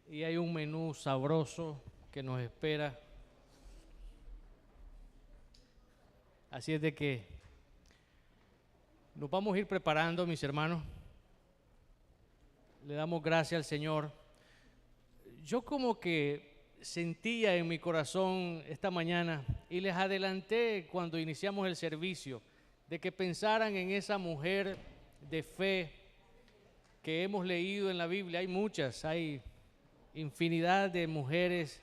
y hay un menú sabroso que nos espera. Así es de que nos vamos a ir preparando, mis hermanos. Le damos gracias al Señor. Yo como que sentía en mi corazón esta mañana y les adelanté cuando iniciamos el servicio de que pensaran en esa mujer de fe que hemos leído en la Biblia. Hay muchas, hay infinidad de mujeres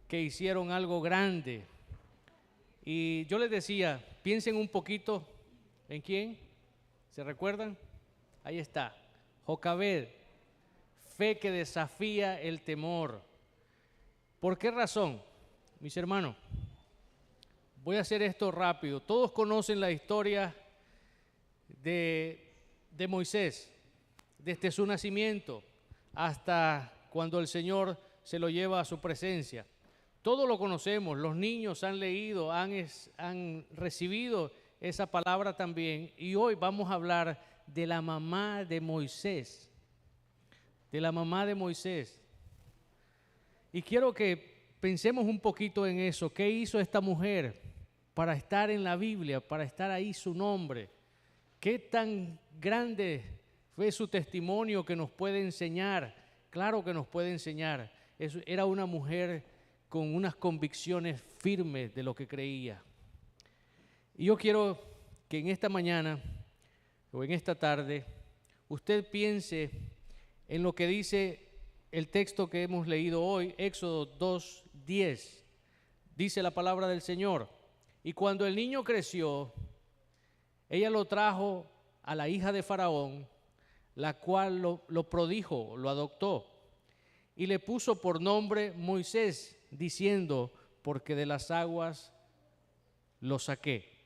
que hicieron algo grande. Y yo les decía, piensen un poquito en quién, ¿se recuerdan? Ahí está, Jocabed, fe que desafía el temor. ¿Por qué razón, mis hermanos? Voy a hacer esto rápido. Todos conocen la historia de Moisés, desde su nacimiento hasta cuando el Señor se lo lleva a su presencia. Todos lo conocemos, los niños han leído, han recibido esa palabra también. Y hoy vamos a hablar de la mamá de Moisés, de la mamá de Moisés. Y quiero que pensemos un poquito en eso. ¿Qué hizo esta mujer para estar en la Biblia, para estar ahí su nombre? ¿Qué tan grande fue su testimonio que nos puede enseñar? Claro que nos puede enseñar. Era una mujer con unas convicciones firmes de lo que creía. Y yo quiero que en esta mañana o en esta tarde usted piense en lo que dice el texto que hemos leído hoy, Éxodo 2:10. Dice la palabra del Señor: y cuando el niño creció, ella lo trajo a la hija de Faraón, la cual lo prodijo, lo adoptó, y le puso por nombre Moisés, diciendo: porque de las aguas lo saqué.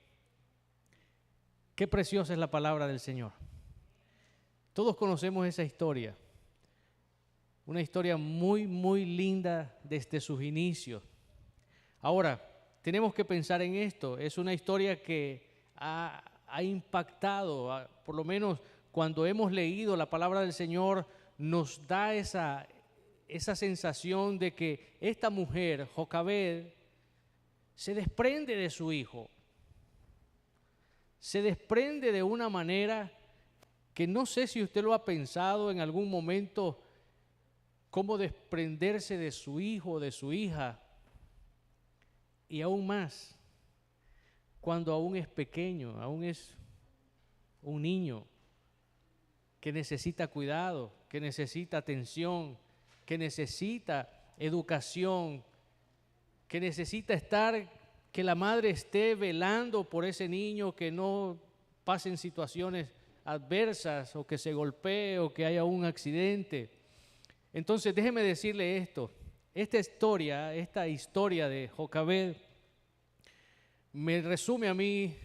Qué preciosa es la palabra del Señor. Todos conocemos esa historia. Una historia muy, muy linda desde sus inicios. Ahora, tenemos que pensar en esto. Es una historia que ha impactado, por lo menos cuando hemos leído la palabra del Señor, nos da esa sensación de que esta mujer, Jocabed, se desprende de su hijo. Se desprende de una manera que no sé si usted lo ha pensado en algún momento, cómo desprenderse de su hijo, de su hija, y aún más, cuando aún es pequeño, aún es un niño que necesita cuidado, que necesita atención, que necesita educación, que necesita que la madre esté velando por ese niño, que no pasen situaciones adversas o que se golpee o que haya un accidente. Entonces déjeme decirle esto, esta historia de Jocabed me resume a mí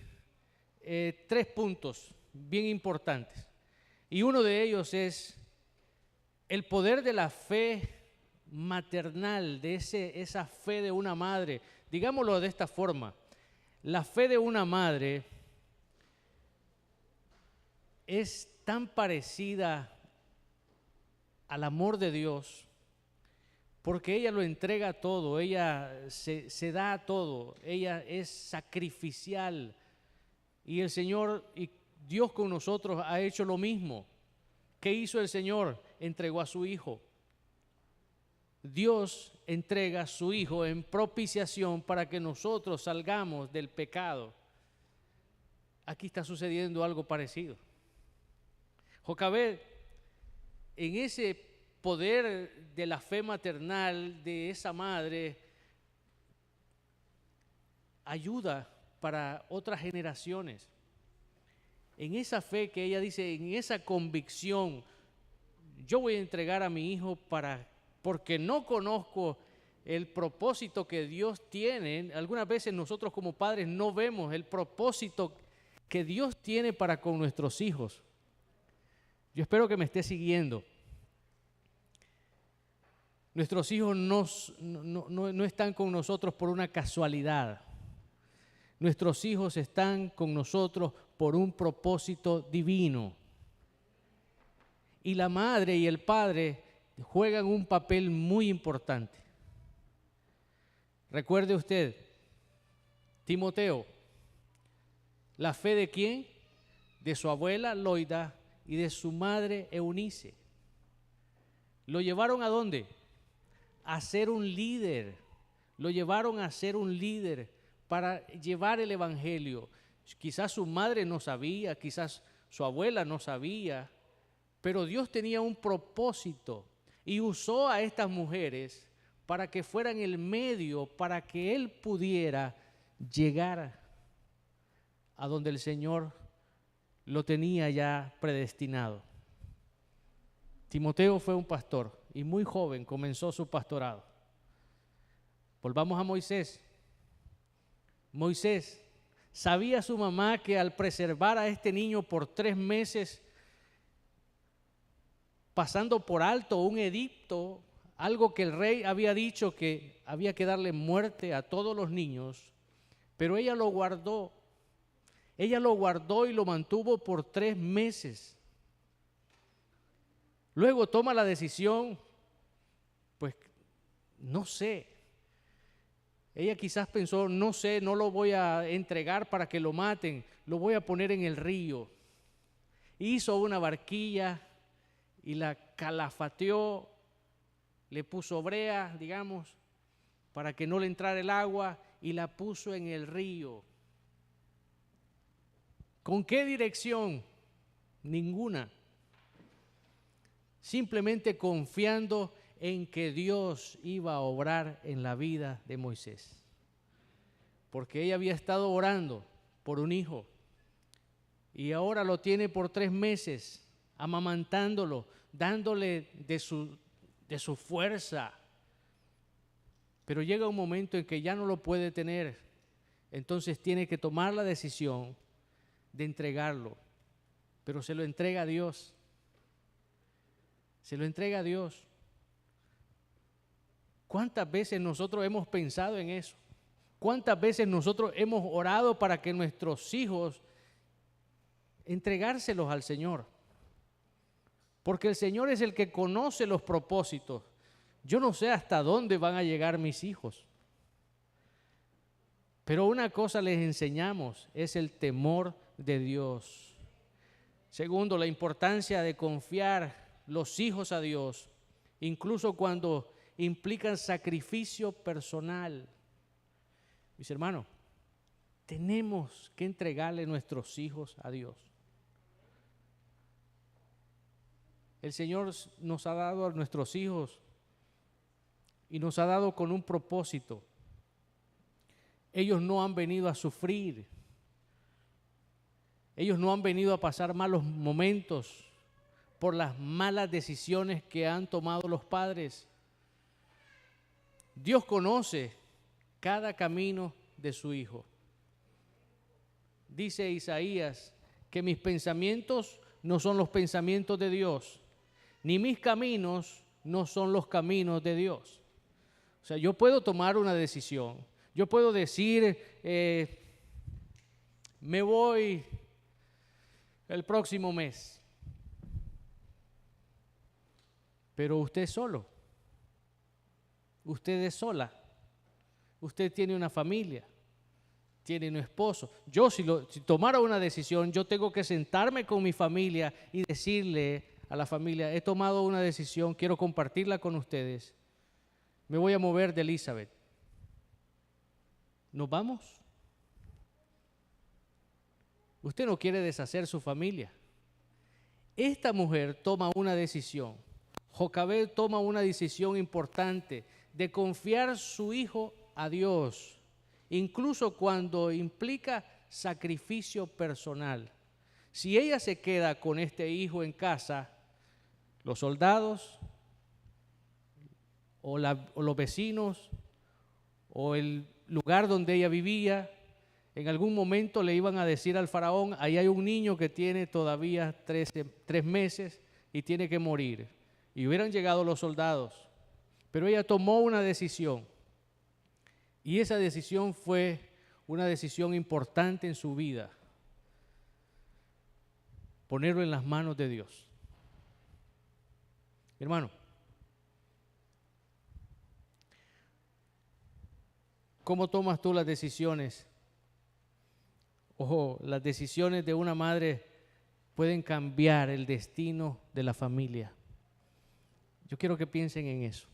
3 puntos bien importantes. Y uno de ellos es el poder de la fe maternal, de esa fe de una madre. Digámoslo de esta forma, la fe de una madre es tan parecida al amor de Dios, porque ella lo entrega todo, ella se da todo, ella es sacrificial. Y el Señor y Dios con nosotros ha hecho lo mismo. ¿Qué hizo el Señor? Entregó a su Hijo. Dios entrega a su Hijo en propiciación para que nosotros salgamos del pecado. Aquí está sucediendo algo parecido. Jocabed, en ese poder de la fe maternal de esa madre, ayuda para otras generaciones. En esa fe que ella dice, en esa convicción, yo voy a entregar a mi hijo porque no conozco el propósito que Dios tiene. Algunas veces nosotros como padres no vemos el propósito que Dios tiene para con nuestros hijos. Yo espero que me esté siguiendo. Nuestros hijos no están con nosotros por una casualidad. Nuestros hijos están con nosotros por un propósito divino. Y la madre y el padre juegan un papel muy importante. Recuerde usted, Timoteo, ¿la fe de quién? De su abuela Loida y de su madre Eunice. ¿Lo llevaron a dónde? A ser un líder. Lo llevaron a ser un líder para llevar el evangelio. Quizás su madre no sabía, quizás su abuela no sabía, pero Dios tenía un propósito y usó a estas mujeres para que fueran el medio para que Él pudiera llegar a donde el Señor lo tenía ya predestinado. Timoteo fue un pastor y muy joven comenzó su pastorado. Volvamos a Moisés. Moisés, ¿sabía su mamá que al preservar a este niño por 3 meses, pasando por alto un edicto, algo que el rey había dicho que había que darle muerte a todos los niños, pero ella lo guardó y lo mantuvo por 3 meses? Luego toma la decisión, pues no sé, ella quizás pensó, no sé, no lo voy a entregar para que lo maten, lo voy a poner en el río. Hizo una barquilla y la calafateó, le puso brea, digamos, para que no le entrara el agua y la puso en el río. ¿Con qué dirección? Ninguna. Simplemente confiando en que Dios iba a obrar en la vida de Moisés. Porque ella había estado orando por un hijo y ahora lo tiene por 3 meses, amamantándolo, dándole de su fuerza. Pero llega un momento en que ya no lo puede tener, entonces tiene que tomar la decisión de entregarlo, pero se lo entrega a Dios. Se lo entrega a Dios. ¿Cuántas veces nosotros hemos pensado en eso? ¿Cuántas veces nosotros hemos orado para que nuestros hijos entregárselos al Señor? Porque el Señor es el que conoce los propósitos. Yo no sé hasta dónde van a llegar mis hijos. Pero una cosa les enseñamos, es el temor de Dios. Segundo, la importancia de confiar los hijos a Dios, incluso cuando implican sacrificio personal. Mis hermanos, tenemos que entregarle nuestros hijos a Dios. El Señor nos ha dado a nuestros hijos y nos ha dado con un propósito. Ellos no han venido a sufrir. Ellos no han venido a pasar malos momentos por las malas decisiones que han tomado los padres. Dios conoce cada camino de su hijo. Dice Isaías que mis pensamientos no son los pensamientos de Dios, ni mis caminos no son los caminos de Dios. O sea, yo puedo tomar una decisión. Yo puedo decir, me voy el próximo mes. Pero usted es solo. Usted es sola. Usted tiene una familia. Tiene un esposo. Yo si tomara una decisión, yo tengo que sentarme con mi familia y decirle a la familia, he tomado una decisión, quiero compartirla con ustedes. Me voy a mover de Elizabeth. ¿Nos vamos? Usted no quiere deshacer su familia. Esta mujer toma una decisión. Jocabed toma una decisión importante de confiar su hijo a Dios, incluso cuando implica sacrificio personal. Si ella se queda con este hijo en casa, los soldados o los vecinos o el lugar donde ella vivía, en algún momento le iban a decir al faraón, ahí hay un niño que tiene todavía 3 meses y tiene que morir. Y hubieran llegado los soldados, pero ella tomó una decisión. Y esa decisión fue una decisión importante en su vida. Ponerlo en las manos de Dios. Hermano, ¿Cómo tomas tú las decisiones? Ojo, las decisiones de una madre pueden cambiar el destino de la familia. Yo quiero que piensen en eso.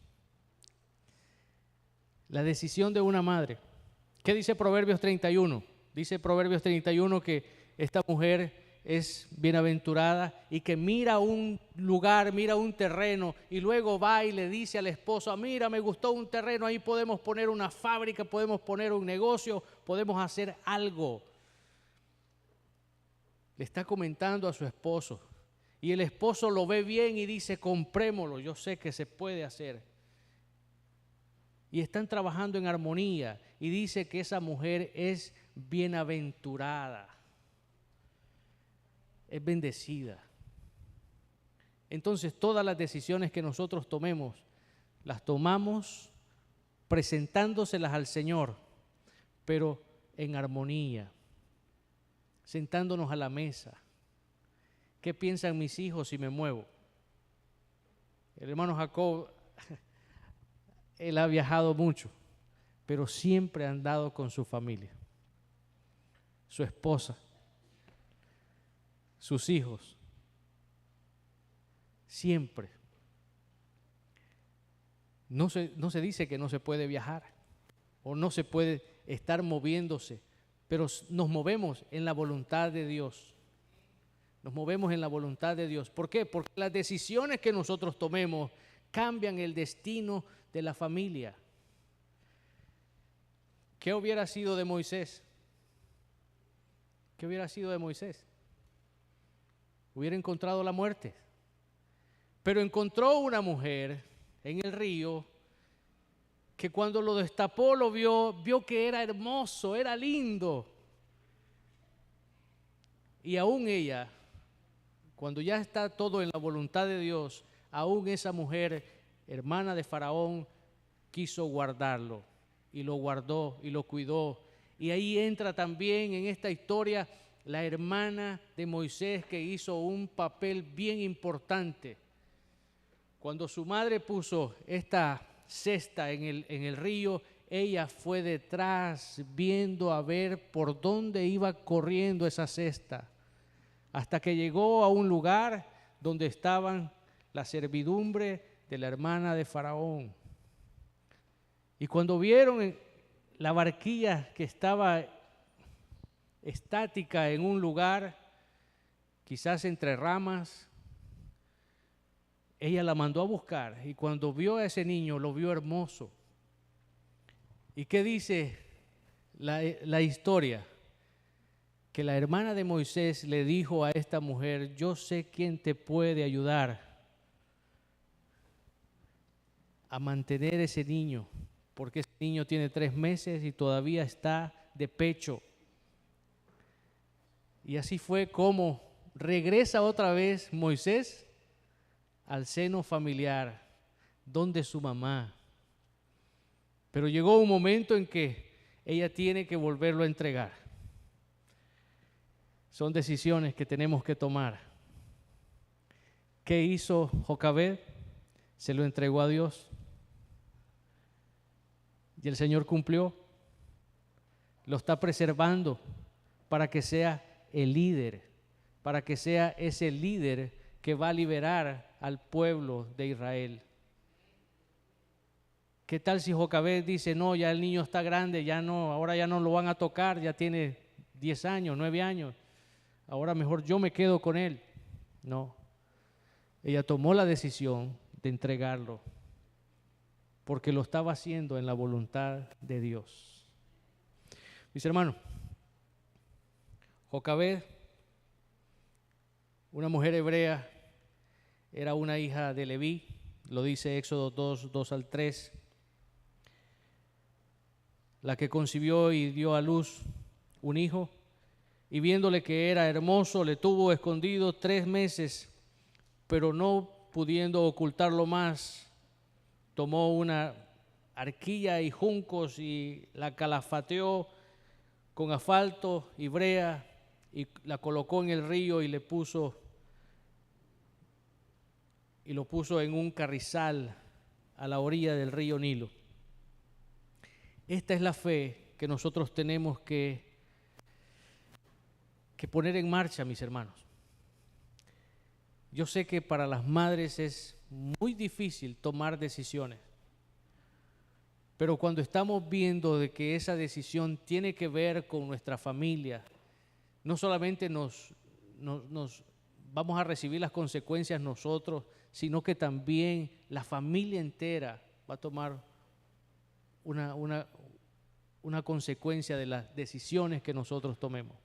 La decisión de una madre. ¿Qué dice Proverbios 31? Dice Proverbios 31 que esta mujer es bienaventurada y que mira un lugar, mira un terreno y luego va y le dice al esposo: mira, me gustó un terreno, ahí podemos poner una fábrica, podemos poner un negocio, podemos hacer algo. Le está comentando a su esposo y el esposo lo ve bien y dice: comprémoslo, yo sé que se puede hacer. Y están trabajando en armonía y dice que esa mujer es bienaventurada, es bendecida. Entonces todas las decisiones que nosotros tomemos, las tomamos presentándoselas al Señor, pero en armonía, sentándonos a la mesa. ¿Qué piensan mis hijos si me muevo? El hermano Jacob, él ha viajado mucho, pero siempre ha andado con su familia, su esposa, sus hijos, siempre. No se dice que no se puede viajar o no se puede estar moviéndose, pero nos movemos en la voluntad de Dios. Nos movemos en la voluntad de Dios. ¿Por qué? Porque las decisiones que nosotros tomemos cambian el destino de la familia. ¿Qué hubiera sido de Moisés? ¿Qué hubiera sido de Moisés? Hubiera encontrado la muerte. Pero encontró una mujer en el río que cuando lo destapó lo vio que era hermoso, era lindo. Y aún ella, cuando ya está todo en la voluntad de Dios, aún esa mujer, hermana de Faraón, quiso guardarlo y lo guardó y lo cuidó. Y ahí entra también en esta historia la hermana de Moisés, que hizo un papel bien importante. Cuando su madre puso esta cesta en el río, ella fue detrás viendo a ver por dónde iba corriendo esa cesta, hasta que llegó a un lugar donde estaban la servidumbre de la hermana de Faraón. Y cuando vieron la barquilla que estaba estática en un lugar, quizás entre ramas, ella la mandó a buscar, y cuando vio a ese niño, lo vio hermoso. ¿Y qué dice la historia? Que la hermana de Moisés le dijo a esta mujer: yo sé quién te puede ayudar a mantener ese niño, porque ese niño tiene 3 meses y todavía está de pecho. Y así fue como regresa otra vez Moisés al seno familiar, donde su mamá. Pero llegó un momento en que ella tiene que volverlo a entregar. Son decisiones que tenemos que tomar. ¿Qué hizo Jocabed? Se lo entregó a Dios. Y el Señor cumplió. Lo está preservando para que sea el líder, para que sea ese líder que va a liberar al pueblo de Israel. ¿Qué tal si Jocabed dice: no, ya el niño está grande, ya no, ahora ya no lo van a tocar, ya tiene 10 años, 9 años, ahora mejor yo me quedo con él? No, ella tomó la decisión de entregarlo, porque lo estaba haciendo en la voluntad de Dios. Mis hermanos, Jocabed, una mujer hebrea, era una hija de Leví, lo dice Éxodo 2, 2 al 3. La que concibió y dio a luz un hijo, y viéndole que era hermoso, le tuvo escondido 3 meses, pero no pudiendo ocultarlo más, tomó una arquilla y juncos y la calafateó con asfalto y brea y la colocó en el río y lo puso en un carrizal a la orilla del río Nilo. esta es la fe que nosotros tenemos que poner en marcha, mis hermanos. Yo sé que para las madres es muy difícil tomar decisiones, pero cuando estamos viendo de que esa decisión tiene que ver con nuestra familia, no solamente nos vamos a recibir las consecuencias nosotros, sino que también la familia entera va a tomar una consecuencia de las decisiones que nosotros tomemos.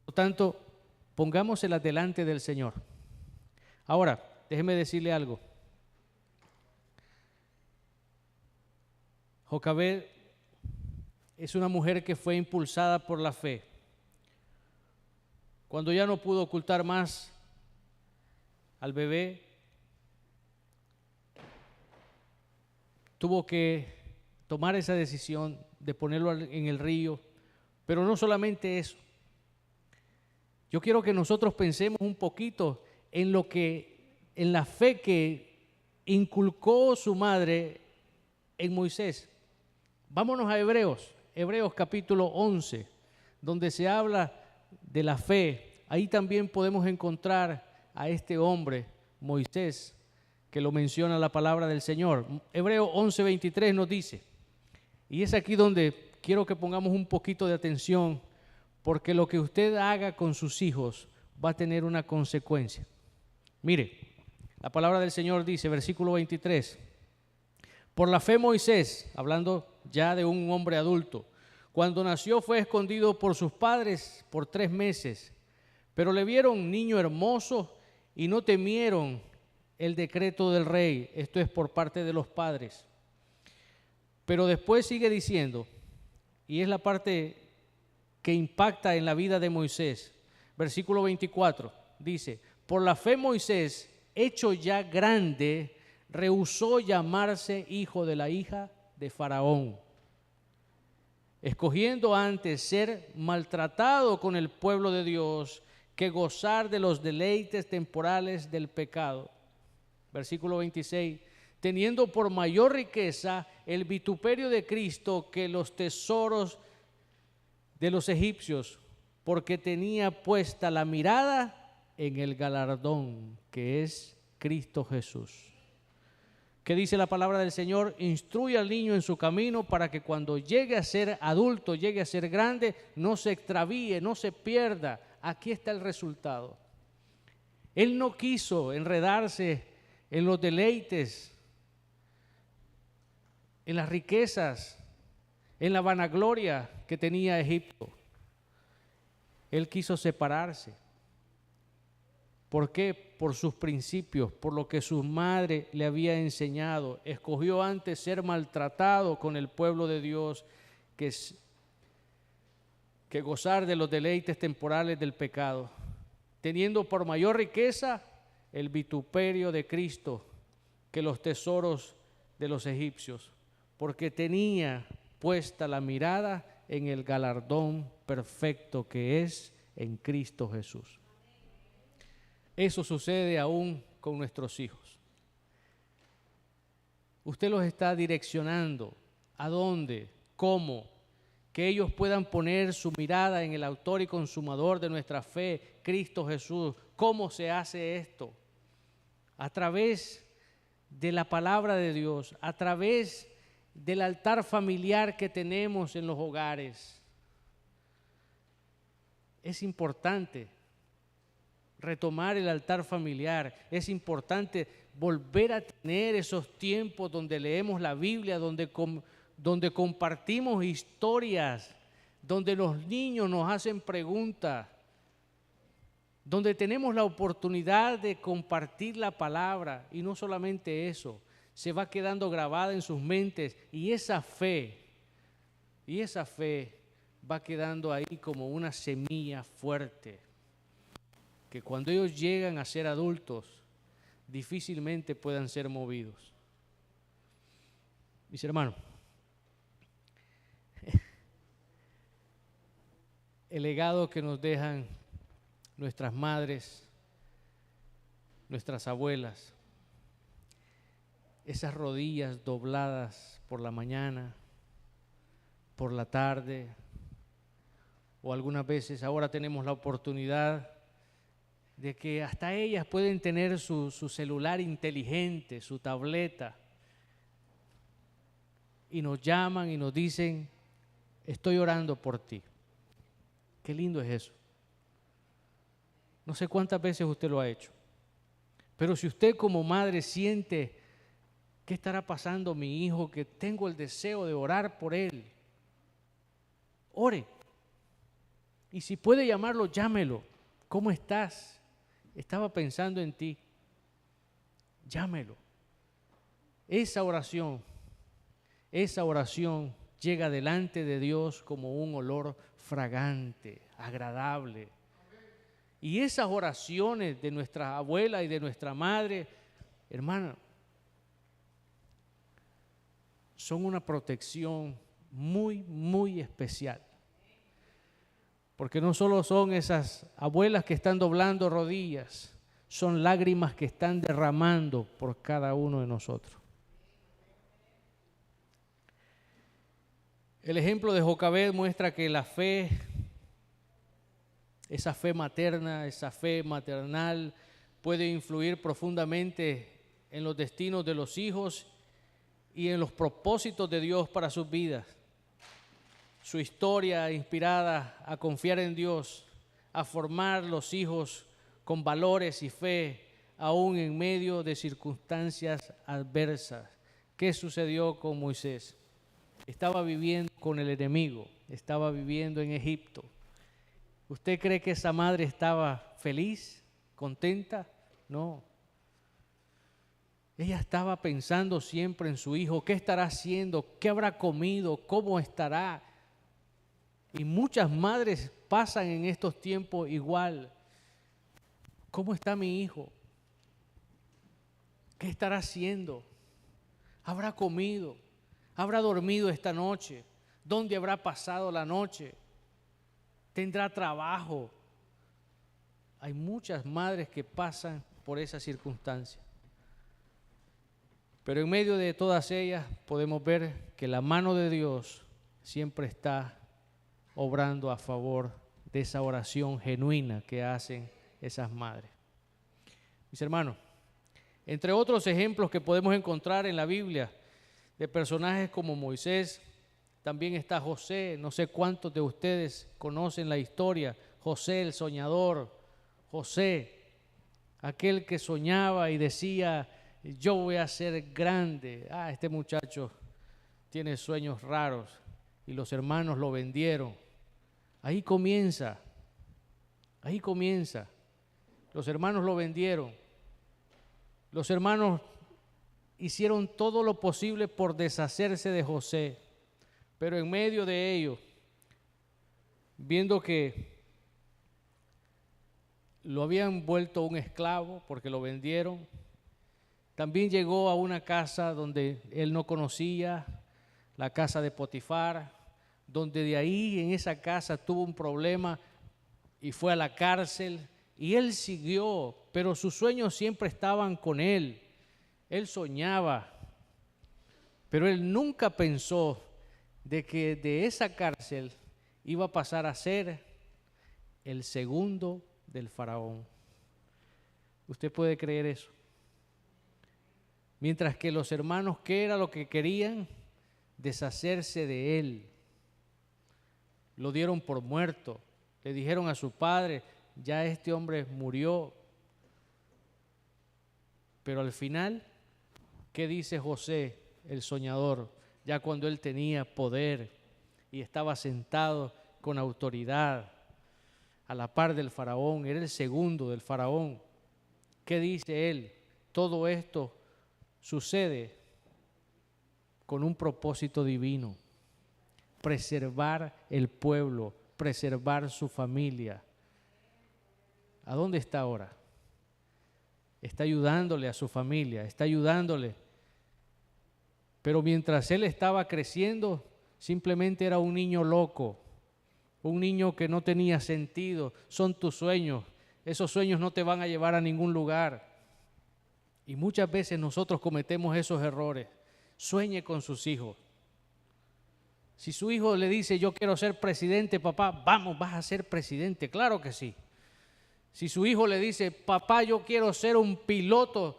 Por lo tanto, pongámoselas delante del Señor. Ahora, déjeme decirle algo. Jocabed es una mujer que fue impulsada por la fe. Cuando ya no pudo ocultar más al bebé, tuvo que tomar esa decisión de ponerlo en el río. Pero no solamente eso. Yo quiero que nosotros pensemos un poquito en la fe que inculcó su madre en Moisés. Vámonos a Hebreos capítulo 11, donde se habla de la fe. Ahí también podemos encontrar a este hombre, Moisés, que lo menciona la palabra del Señor. Hebreos 11:23 nos dice, y es aquí donde quiero que pongamos un poquito de atención, porque lo que usted haga con sus hijos va a tener una consecuencia. Mire, la palabra del Señor dice, versículo 23, por la fe Moisés, hablando ya de un hombre adulto, cuando nació fue escondido por sus padres por 3 meses, pero le vieron niño hermoso y no temieron el decreto del rey, esto es por parte de los padres. Pero después sigue diciendo, y es la parte que impacta en la vida de Moisés, versículo 24, dice, por la fe Moisés, hecho ya grande, rehusó llamarse hijo de la hija de Faraón, escogiendo antes ser maltratado con el pueblo de Dios que gozar de los deleites temporales del pecado. Versículo 26, teniendo por mayor riqueza el vituperio de Cristo que los tesoros de los egipcios, porque tenía puesta la mirada en el galardón que es Cristo Jesús. ¿Qué dice la palabra del Señor? Instruye al niño en su camino para que cuando llegue a ser adulto, llegue a ser grande, no se extravíe, no se pierda. Aquí está el resultado. Él no quiso enredarse en los deleites, en las riquezas, en la vanagloria que tenía Egipto. Él quiso separarse. ¿Por qué? Por sus principios, por lo que su madre le había enseñado. Escogió antes ser maltratado con el pueblo de Dios que gozar de los deleites temporales del pecado, teniendo por mayor riqueza el vituperio de Cristo que los tesoros de los egipcios, porque tenía puesta la mirada en el galardón perfecto que es en Cristo Jesús. Eso sucede aún con nuestros hijos. Usted los está direccionando. ¿A dónde? ¿Cómo? Que ellos puedan poner su mirada en el autor y consumador de nuestra fe, Cristo Jesús. ¿Cómo se hace esto? A través de la palabra de Dios, a través del altar familiar que tenemos en los hogares. Es importante retomar el altar familiar, es importante volver a tener esos tiempos donde leemos la Biblia, donde compartimos historias, donde los niños nos hacen preguntas, donde tenemos la oportunidad de compartir la palabra, y no solamente eso, se va quedando grabada en sus mentes, y esa fe va quedando ahí como una semilla fuerte, que cuando ellos llegan a ser adultos, difícilmente puedan ser movidos. Mis hermanos, el legado que nos dejan nuestras madres, nuestras abuelas, esas rodillas dobladas por la mañana, por la tarde, o algunas veces ahora tenemos la oportunidad de que hasta ellas pueden tener su celular inteligente, su tableta, y nos llaman y nos dicen, estoy orando por ti. Qué lindo es eso. No sé cuántas veces usted lo ha hecho, pero si usted como madre siente, ¿qué estará pasando mi hijo? Que tengo el deseo de orar por él. Ore. Y si puede llamarlo, llámelo. ¿Cómo estás? Estaba pensando en ti. Llámelo. Esa oración llega delante de Dios como un olor fragante, agradable. Y esas oraciones de nuestra abuela y de nuestra madre, hermana, son una protección muy, muy especial. Porque no solo son esas abuelas que están doblando rodillas, son lágrimas que están derramando por cada uno de nosotros. El ejemplo de Jocabed muestra que la fe, esa fe materna, esa fe maternal, puede influir profundamente en los destinos de los hijos y en los propósitos de Dios para sus vidas. Su historia inspirada a confiar en Dios, a formar los hijos con valores y fe, aún en medio de circunstancias adversas. ¿Qué sucedió con Moisés? Estaba viviendo con el enemigo, estaba viviendo en Egipto. ¿Usted cree que esa madre estaba feliz, contenta? No. Ella estaba pensando siempre en su hijo, ¿qué estará haciendo? ¿Qué habrá comido? ¿Cómo estará? Y muchas madres pasan en estos tiempos igual. ¿Cómo está mi hijo? ¿Qué estará haciendo? ¿Habrá comido? ¿Habrá dormido esta noche? ¿Dónde habrá pasado la noche? ¿Tendrá trabajo? Hay muchas madres que pasan por esa circunstancia. Pero en medio de todas ellas podemos ver que la mano de Dios siempre está obrando a favor de esa oración genuina que hacen esas madres. Mis hermanos, entre otros ejemplos que podemos encontrar en la Biblia de personajes como Moisés, también está José. No sé cuántos de ustedes conocen la historia. José el soñador, José, aquel que soñaba y decía, yo voy a ser grande. Este muchacho tiene sueños raros, y los hermanos lo vendieron. Ahí comienza. Los hermanos lo vendieron. Los hermanos hicieron todo lo posible por deshacerse de José, pero en medio de ello, viendo que lo habían vuelto un esclavo porque lo vendieron, también llegó a una casa donde él no conocía, la casa de Potifar, donde de ahí en esa casa tuvo un problema y fue a la cárcel, y él siguió, pero sus sueños siempre estaban con él. Él soñaba, pero él nunca pensó de que de esa cárcel iba a pasar a ser el segundo del faraón. ¿Usted puede creer eso? Mientras que los hermanos, ¿qué era lo que querían? Deshacerse de él. Lo dieron por muerto. Le dijeron a su padre, ya este hombre murió. Pero al final, ¿qué dice José, el soñador? Ya cuando él tenía poder y estaba sentado con autoridad a la par del faraón, era el segundo del faraón. ¿Qué dice él? Todo esto sucede con un propósito divino: preservar el pueblo, preservar su familia. ¿A dónde está ahora? Está ayudándole a su familia, está ayudándole. Pero mientras él estaba creciendo, simplemente era un niño loco, un niño que no tenía sentido. Son tus sueños, esos sueños no te van a llevar a ningún lugar. Y muchas veces nosotros cometemos esos errores. Sueñe con sus hijos. Si su hijo le dice, yo quiero ser presidente, papá, vamos, vas a ser presidente, claro que sí. Si su hijo le dice, papá, yo quiero ser un piloto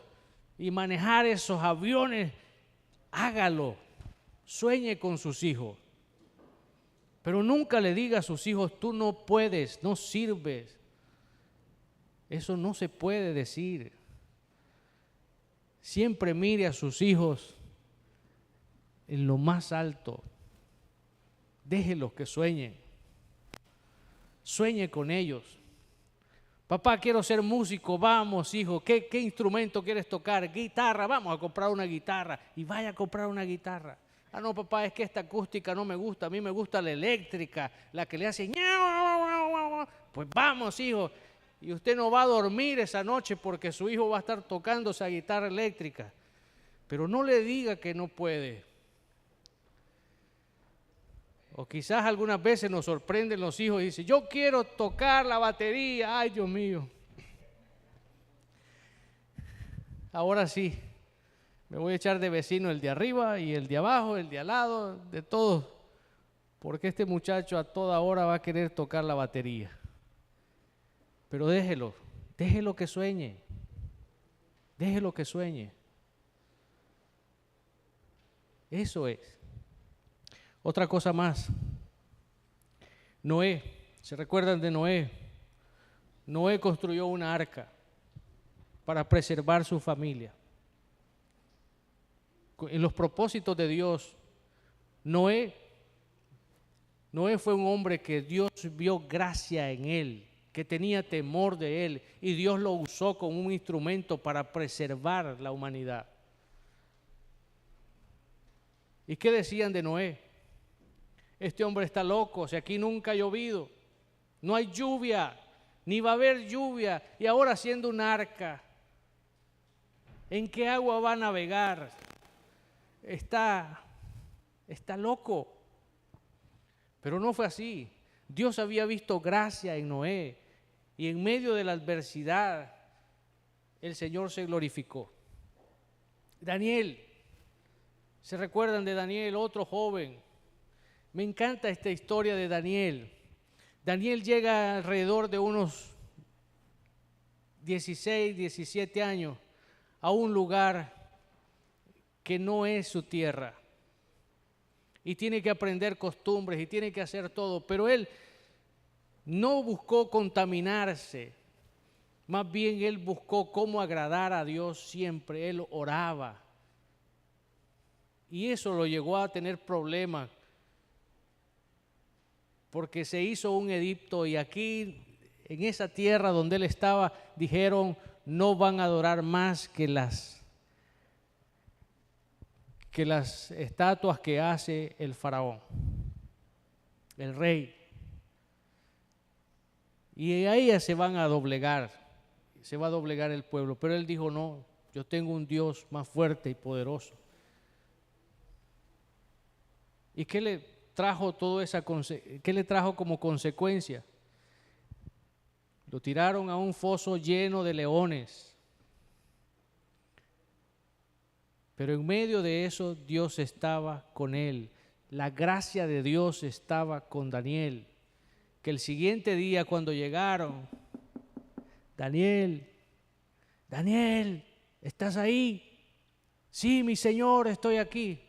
y manejar esos aviones, hágalo, sueñe con sus hijos. Pero nunca le diga a sus hijos, tú no puedes, no sirves. Eso no se puede decir. Siempre mire a sus hijos en lo más alto. Déjelos que sueñen. Sueñe con ellos. Papá, quiero ser músico. Vamos, hijo. ¿Qué instrumento quieres tocar? Guitarra. Vamos a comprar una guitarra. Y vaya a comprar una guitarra. Ah, no, papá, es que esta acústica no me gusta. A mí me gusta la eléctrica, la que le hace ñau. Pues vamos, hijo. Y usted no va a dormir esa noche porque su hijo va a estar tocando esa guitarra eléctrica. Pero no le diga que no puede. O quizás algunas veces nos sorprenden los hijos y dicen, yo quiero tocar la batería. Ay, Dios mío. Ahora sí, me voy a echar de vecino el de arriba y el de abajo, el de al lado, de todos. Porque este muchacho a toda hora va a querer tocar la batería. Pero déjelo que sueñe. Déjelo que sueñe. Eso es. Otra cosa más. Noé, ¿se recuerdan de Noé? Noé construyó una arca para preservar su familia. En los propósitos de Dios, Noé fue un hombre que Dios vio gracia en él, que tenía temor de él, y Dios lo usó como un instrumento para preservar la humanidad. ¿Y qué decían de Noé? Este hombre está loco, si aquí nunca ha llovido, no hay lluvia, ni va a haber lluvia, y ahora haciendo un arca, ¿en qué agua va a navegar? Está loco. Pero no fue así. Dios había visto gracia en Noé, y en medio de la adversidad el Señor se glorificó. Daniel, ¿se recuerdan de Daniel, otro joven? Me encanta esta historia de Daniel. Daniel llega alrededor de unos 16, 17 años a un lugar que no es su tierra. Y tiene que aprender costumbres y tiene que hacer todo. Pero él no buscó contaminarse. Más bien él buscó cómo agradar a Dios siempre. Él oraba. Y eso lo llevó a tener problemas. Porque se hizo un edicto y aquí, en esa tierra donde él estaba, dijeron, no van a adorar más que las estatuas que hace el faraón, el rey. Y a ellas se van a doblegar, se va a doblegar el pueblo. Pero él dijo, no, yo tengo un Dios más fuerte y poderoso. ¿Y qué le trajo qué le trajo como consecuencia? Lo tiraron a un foso lleno de leones. Pero en medio de eso Dios estaba con él. La gracia de Dios estaba con Daniel. Que el siguiente día cuando llegaron, Daniel, ¿estás ahí? Sí, mi Señor, estoy aquí.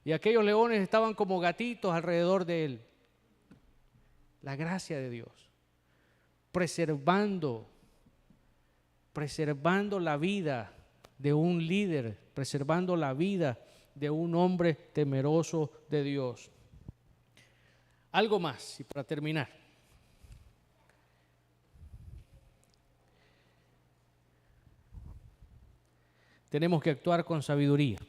Y aquellos leones estaban como gatitos alrededor de él. La gracia de Dios. Preservando la vida de un líder, preservando la vida de un hombre temeroso de Dios. Algo más, y para terminar. Tenemos que actuar con sabiduría.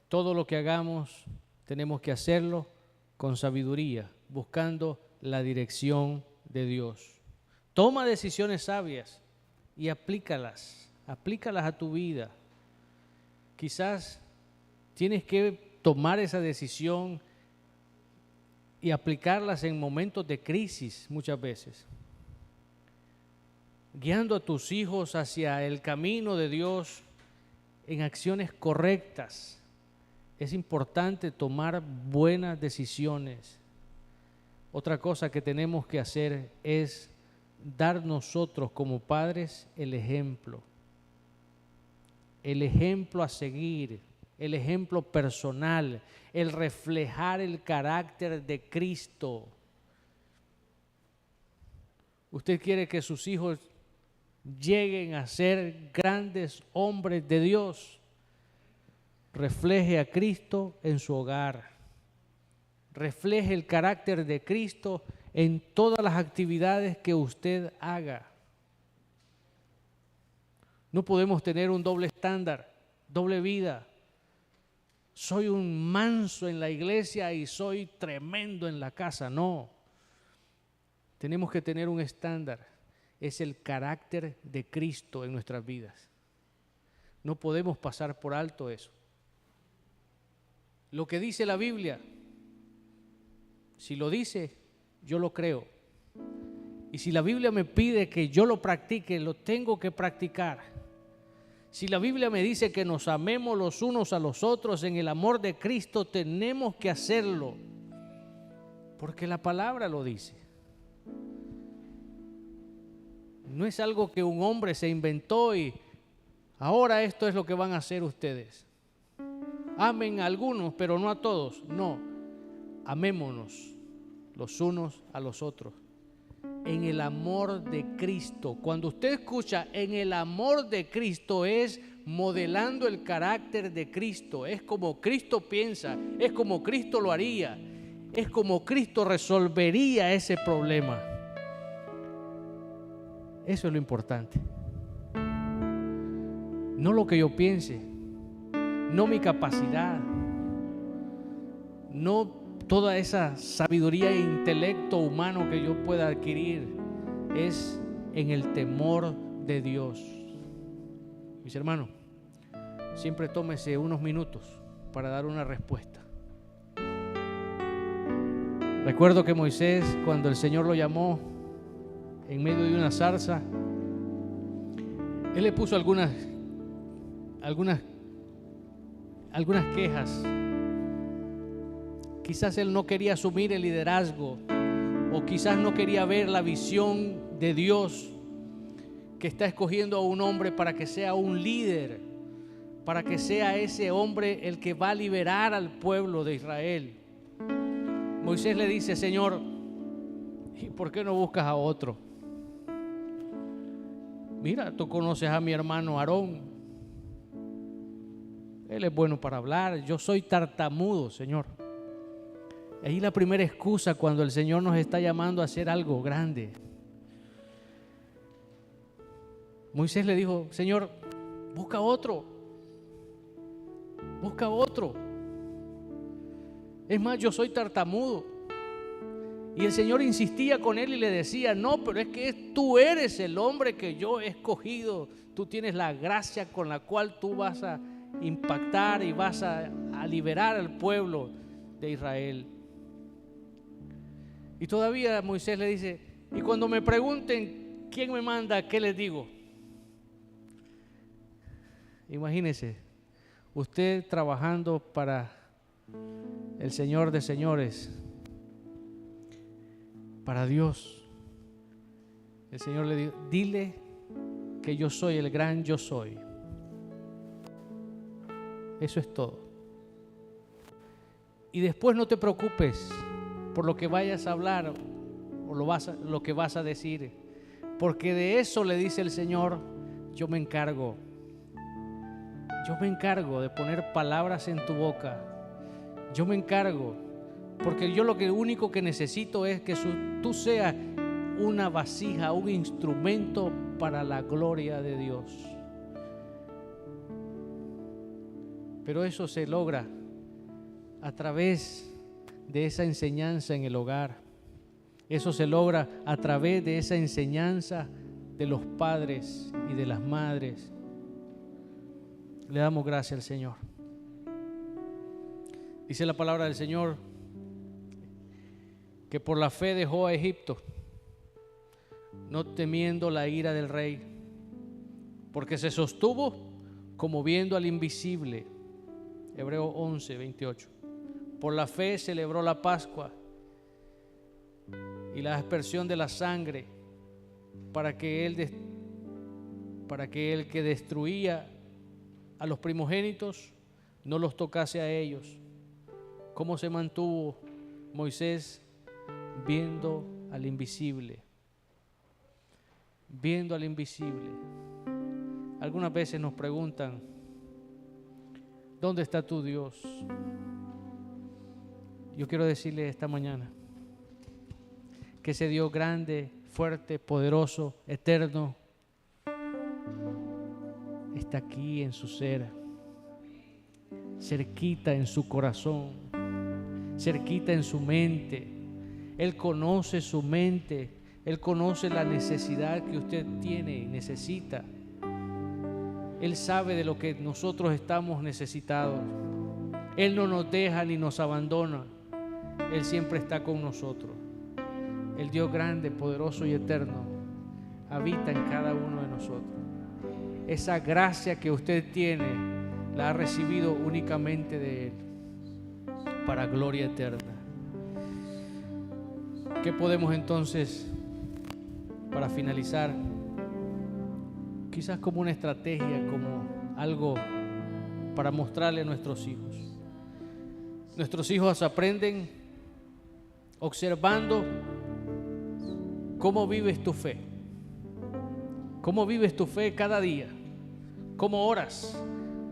Todo lo que hagamos, tenemos que hacerlo con sabiduría, buscando la dirección de Dios. Toma decisiones sabias y aplícalas a tu vida. Quizás tienes que tomar esa decisión y aplicarlas en momentos de crisis muchas veces, guiando a tus hijos hacia el camino de Dios en acciones correctas, Es importante tomar buenas decisiones. Otra cosa que tenemos que hacer es dar nosotros como padres el ejemplo a seguir, el ejemplo personal, el reflejar el carácter de Cristo. Usted quiere que sus hijos lleguen a ser grandes hombres de Dios. Refleje a Cristo en su hogar. Refleje el carácter de Cristo en todas las actividades que usted haga. No podemos tener un doble estándar, doble vida. Soy un manso en la iglesia y soy tremendo en la casa. No. Tenemos que tener un estándar. Es el carácter de Cristo en nuestras vidas. No podemos pasar por alto eso. Lo que dice la Biblia, si lo dice, yo lo creo. Y si la Biblia me pide que yo lo practique, lo tengo que practicar. Si la Biblia me dice que nos amemos los unos a los otros en el amor de Cristo, tenemos que hacerlo. Porque la palabra lo dice. No es algo que un hombre se inventó y ahora esto es lo que van a hacer ustedes. Amen a algunos, pero no a todos. No, amémonos los unos a los otros en el amor de Cristo. Cuando usted escucha en el amor de Cristo, es modelando el carácter de Cristo. Es como Cristo piensa, es como Cristo lo haría, es como Cristo resolvería ese problema. Eso es lo importante. No lo que yo piense, no mi capacidad, no toda esa sabiduría e intelecto humano que yo pueda adquirir, es en el temor de Dios. Mis hermanos, siempre tómese unos minutos para dar una respuesta. Recuerdo que Moisés, cuando el Señor lo llamó en medio de una zarza, él le puso algunas quejas. Quizás él no quería asumir el liderazgo, o quizás no quería ver la visión de Dios, que está escogiendo a un hombre para que sea un líder, para que sea ese hombre el que va a liberar al pueblo de Israel. Moisés le dice: Señor, ¿y por qué no buscas a otro? Mira, tú conoces a mi hermano Aarón. Él es bueno para hablar. Yo soy tartamudo, Señor. Ahí la primera excusa cuando el Señor nos está llamando a hacer algo grande. Moisés le dijo: Señor, busca otro. Busca otro. Es más, yo soy tartamudo. Y el Señor insistía con él y le decía: no, pero es que tú eres el hombre que yo he escogido. Tú tienes la gracia con la cual tú vas a impactar y vas a liberar al pueblo de Israel. Y todavía Moisés le dice: y cuando me pregunten quién me manda, ¿qué les digo? Imagínese, usted trabajando para el Señor de señores, para Dios. El Señor le dijo: dile que yo soy el gran yo soy. Eso es todo. Y después no te preocupes por lo que vayas a hablar o lo que vas a decir, porque de eso, le dice el Señor, yo me encargo. Yo me encargo de poner palabras en tu boca. Yo me encargo, porque yo lo único que necesito es que tú seas una vasija, un instrumento para la gloria de Dios. Pero eso se logra a través de esa enseñanza en el hogar. Eso se logra a través de esa enseñanza de los padres y de las madres. Le damos gracias al Señor. Dice la palabra del Señor que por la fe dejó a Egipto, no temiendo la ira del rey, porque se sostuvo como viendo al invisible. Hebreos 11, 28. Por la fe celebró la Pascua y la aspersión de la sangre para que el que destruía a los primogénitos no los tocase a ellos. ¿Cómo se mantuvo Moisés? Viendo al invisible. Viendo al invisible. Algunas veces nos preguntan, ¿dónde está tu Dios? Yo quiero decirle esta mañana que ese Dios grande, fuerte, poderoso, eterno, está aquí en su ser, cerquita en su corazón, cerquita en su mente. Él conoce su mente, Él conoce la necesidad que usted tiene y necesita. Él sabe de lo que nosotros estamos necesitados. Él no nos deja ni nos abandona. Él siempre está con nosotros. El Dios grande, poderoso y eterno habita en cada uno de nosotros. Esa gracia que usted tiene la ha recibido únicamente de Él para gloria eterna. ¿Qué podemos entonces, para finalizar, quizás como una estrategia, como algo para mostrarle a nuestros hijos? Nuestros hijos aprenden observando cómo vives tu fe. ¿Cómo vives tu fe cada día? ¿Cómo oras?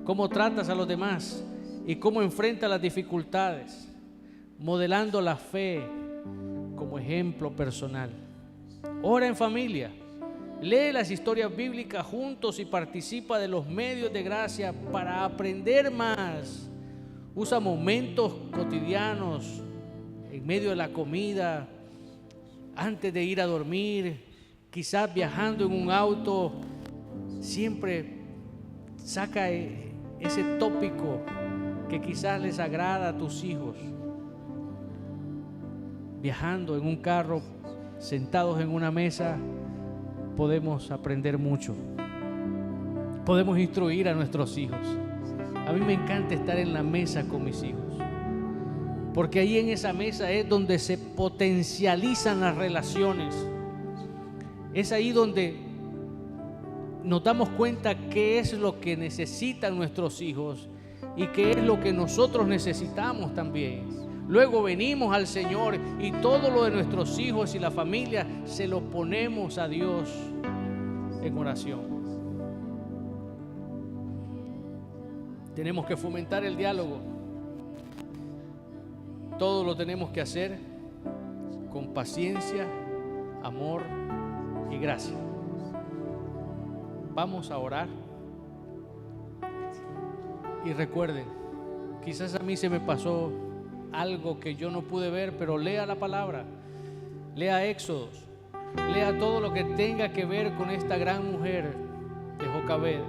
¿Cómo tratas a los demás? ¿Y cómo enfrentas las dificultades? Modelando la fe como ejemplo personal. Ora en familia. Lee las historias bíblicas juntos y participa de los medios de gracia para aprender más. Usa momentos cotidianos en medio de la comida, antes de ir a dormir, quizás viajando en un auto. Siempre saca ese tópico que quizás les agrada a tus hijos. Viajando en un carro, sentados en una mesa, podemos aprender mucho. Podemos instruir a nuestros hijos. A mí me encanta estar en la mesa con mis hijos, porque ahí en esa mesa es donde se potencializan las relaciones. Es ahí donde nos damos cuenta qué es lo que necesitan nuestros hijos y qué es lo que nosotros necesitamos también. Luego venimos al Señor y todo lo de nuestros hijos y la familia se lo ponemos a Dios en oración. Tenemos que fomentar el diálogo. Todo lo tenemos que hacer con paciencia, amor y gracia. Vamos a orar. Y recuerden, quizás a mí se me pasó algo que yo no pude ver, pero lea la palabra, lea Éxodos, lea todo lo que tenga que ver con esta gran mujer de Jocabed.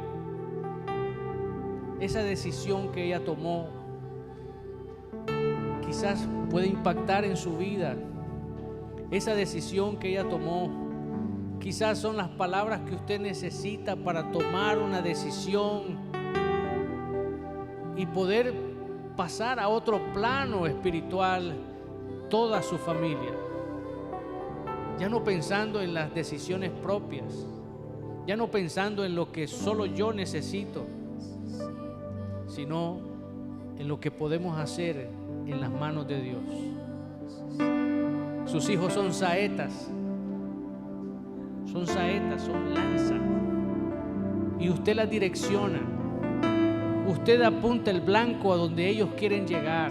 Esa decisión que ella tomó quizás puede impactar en su vida. Esa decisión que ella tomó quizás son las palabras que usted necesita para tomar una decisión y poder pasar a otro plano espiritual toda su familia. Ya no pensando en las decisiones propias, ya no pensando en lo que solo yo necesito, sino en lo que podemos hacer en las manos de Dios. Sus hijos son saetas, son lanzas, y usted las direcciona. Usted apunta el blanco a donde ellos quieren llegar.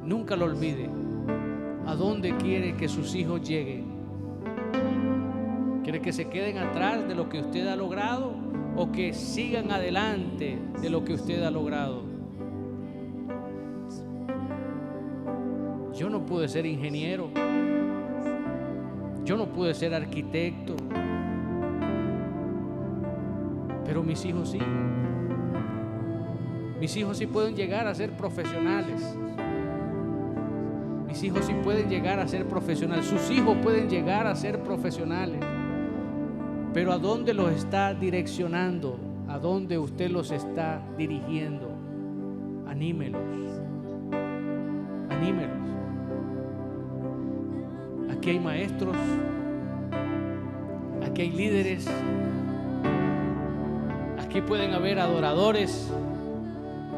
Nunca lo olvide. ¿A dónde quiere que sus hijos lleguen? ¿Quiere que se queden atrás de lo que usted ha logrado o que sigan adelante de lo que usted ha logrado? Yo no pude ser ingeniero. Yo no pude ser arquitecto. Pero mis hijos sí. Mis hijos sí pueden llegar a ser profesionales. Mis hijos sí pueden llegar a ser profesionales. Sus hijos pueden llegar a ser profesionales. Pero ¿a dónde los está direccionando? ¿A dónde usted los está dirigiendo? anímelos, anímelos. Aquí hay maestros, aquí hay líderes, aquí pueden haber adoradores,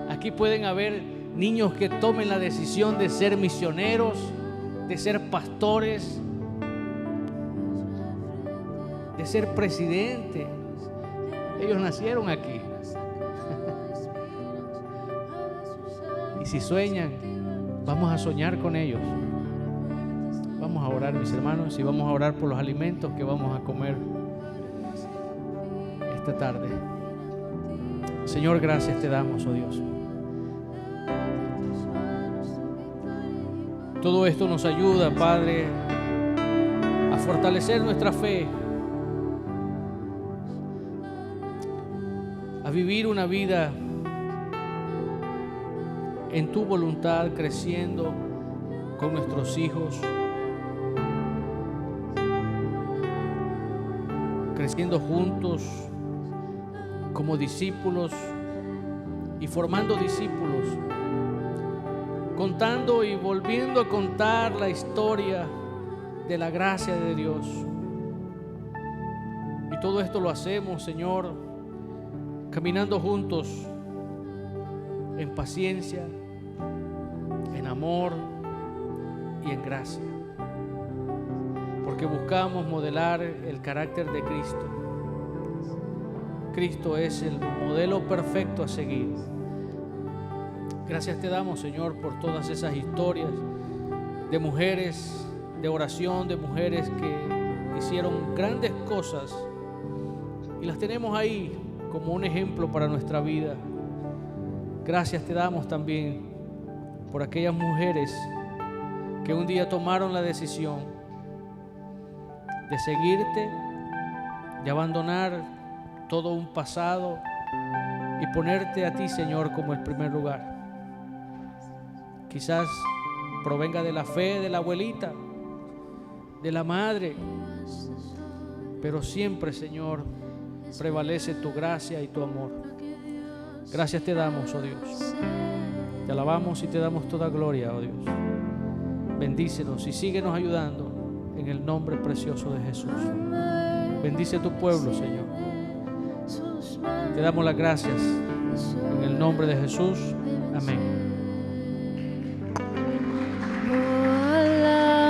aquí pueden haber niños que tomen la decisión de ser misioneros, de ser pastores, de ser presidente. Ellos nacieron aquí. Y si sueñan, vamos a soñar con ellos. Vamos a orar, mis hermanos, y vamos a orar por los alimentos que vamos a comer esta tarde. Señor, gracias te damos, oh Dios. Todo esto nos ayuda, Padre, a fortalecer nuestra fe, a vivir una vida en tu voluntad, creciendo con nuestros hijos, creciendo juntos como discípulos y formando discípulos, contando y volviendo a contar la historia de la gracia de Dios. Y todo esto lo hacemos, Señor, caminando juntos en paciencia, en amor y en gracia, porque buscamos modelar el carácter de Cristo. Cristo es el modelo perfecto a seguir. Gracias te damos, Señor, por todas esas historias de mujeres de oración, de mujeres que hicieron grandes cosas y las tenemos ahí como un ejemplo para nuestra vida. Gracias te damos también por aquellas mujeres que un día tomaron la decisión de seguirte, de abandonar todo un pasado y ponerte a ti, Señor, como el primer lugar. Quizás provenga de la fe de la abuelita, de la madre, pero siempre, Señor, prevalece tu gracia y tu amor. Gracias te damos, oh Dios. Te alabamos y te damos toda gloria, oh Dios. Bendícenos y síguenos ayudando en el nombre precioso de Jesús. Bendice a tu pueblo, Señor. Te damos las gracias en el nombre de Jesús. Amén.